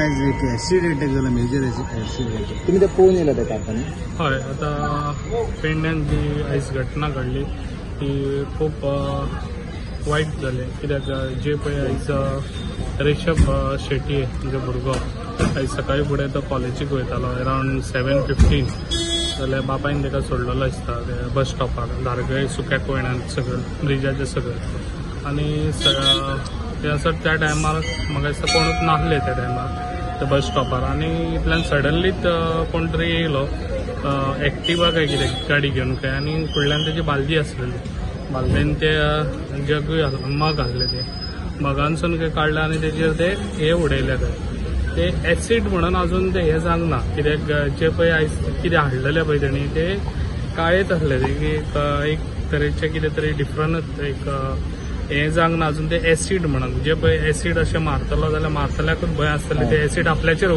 आज एक acid attack झाला, मेजर ऍसिड अटॅक. तुम्ही ते पळून येयला त्या कारखाने? हय, आता पेडण्यान जी आयज घटना घडली ती खूप वाईट जाली. कित्याक जे पळय आयज ऋषभ शेट्टी जो भुरगो आयज सकाळी फुडें तो कॉलेजीक वयतालो अरावंड 7:15 जाल्यार बापायन ताका सोडलेलो दिसता बस स्टॉपार धारगळे सुक्या कोयणान सगळं ब्रिजाचे सगळं. आनी ते असो त्या टायमार म्हाका दिसता कोणूच नासले त्या टायमार त्या बस स्टॉपार. आनी इतल्यान सडनलीच कोण तरी येयलो एक्टिवा काय कितें गाडी घेवन काय, आनी फुडल्यान तेजी बालदी आसलेली. बालदेन ते जगूय मग आसले, ते मगानसून काय काडले आनी तेजेर ते हे उडयले ते एसिड म्हणून अजून ते हे जावंक ना. कित्याक जे पळय आयज कितें हाडलेले पळय तेणी ते काळेच आसले, ते एक तरेचे कितें तरी डिफरंट एक हे जावंक ना अजून. ते एसिड म्हणून जे पळय एसिड अशें मारतलो जाल्यार मारतल्याकूच भंय आसतले ते एसिड आपल्याचेर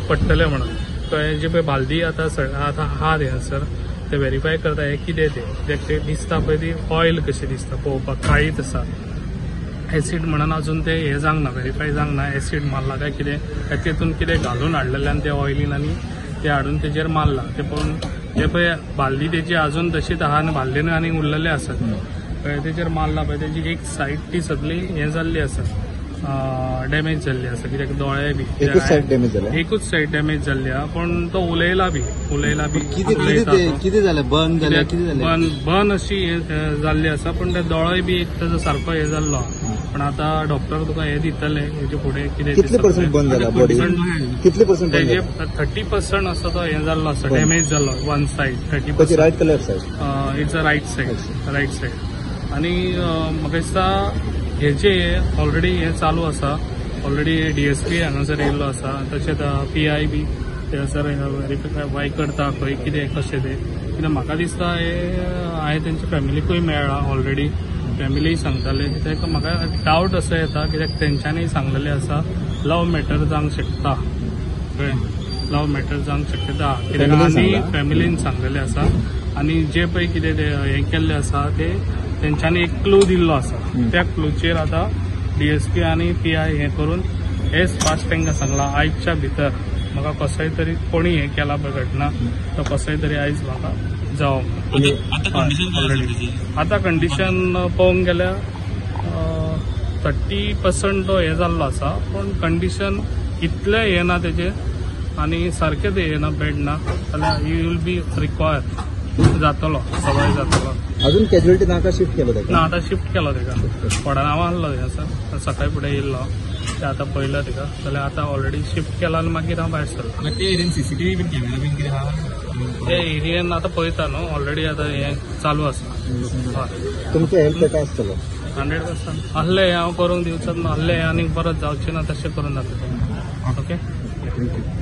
पडटले म्हणून. कळ्ळें? जे पळय बालदी आतां आहा हांगासर ते व्हेरीफाय करता हे कितें ते दिसता पळय ती ऑयल कशी दिसता पळोवपाक काळीच आसा. एसिड म्हणून अजून ते हे जावंक ना, व्हेरीफाय जावंक ना एसिड मारला काय कितें तेतून कितें घालून हाडलेल्यान ते ऑयलीन आनी ते हाडून तेजेर मारला. ते पळोवन जे पळय बालदी तेजी अजून तशीच आहा आनी बालदेन आनी उरलेले आसात कळ्ळें. तेजेर मारला पळय तेजी एक सायड ती सगळी हे जाल्ली आसा, डॅमेज जाल्ली आसा. कित्याक दोळे बी एकूच सायड डॅमेज जाला, एकूच सायड डॅमेज जाल्ली आहा. पण तो उलयला बी कितें जालें, बंद जालें, कितें जालें? बन अशी जाल्ली आसा, पण ते दोळोय बी एक ताजो सारको हे जाल्लो. पण आता डॉक्टर तुका हे दितले हेजे फुडें कितें कितले पर्सेंट बंद जाला बॉडी, कितले पर्सेंट तेजे 30% असो तो हे जाल्लो आसा, डॅमेज जाल्लो one side 30%. Right colour side, it's a right side. आनी म्हाका दिसता हेजे ऑलरेडी हे चालू आसा, ऑलरेडी DSP हांगासर येयल्लो आसा, तशेंच PI बी थंयसर व्हेरीफाय करता खंय कितें कशें तें. कित्याक म्हाका दिसता हे हांवें तेंच्या फॅमिलीकूय मेळ्ळा ऑलरेडी, फॅमिलीय सांगताले. कित्याक म्हाका डावट असो येता कित्याक तेंच्यांनी सांगलेलें आसा लव मॅटर जावंक शकता, कळ्ळें? लव मॅटर जावंक शकता कित्याक आनी फॅमिलीन सांगलेलें आसा. आनी जे पळय कितें ते हे केल्लें आसा ते तेंच्यांनी एक क्लू दिल्लो आसा, त्या क्लूचेर आतां DSP आनी PI हे करून हेच फास्ट तांकां सांगला आयजच्या भितर म्हाका कसोय तरी कोणी हे केला पळय घटना तो कसोय तरी आयज म्हाका जावं. आतां कंडिशन पळोवंक गेल्यार 30% तो हे जाल्लो आसा, पण कंडिशन इतलें हे ना तेजें आनी सारकें ते हे ना बेड ना जाल्यार यू विल बी रिक्वायर जातलो, सवाय जातलो. अजून कॅज्युअलिटी नाका शिफ्ट केलो ताका ना, आतां शिफ्ट केलो ताका. थोड्या नांवां आहलो थंयसर, सकाळी फुडें येयल्लो ते आतां पळयलो ताका जाल्यार आतां ऑलरेडी शिफ्ट केला आनी मागीर हांव भायर सरलो. ते एरियन CCTV बीन कॅमेरा बीन कितें आहा? ते एरियन आतां पळयता न्हू, ऑलरेडी आतां हे चालू आसा. तुमचे हेल्थ काय आसतलो 100% आहले हांव करूंक दिवचोच ना, आहले आनी परत जावचें ना तशें करून जातलें. ओके.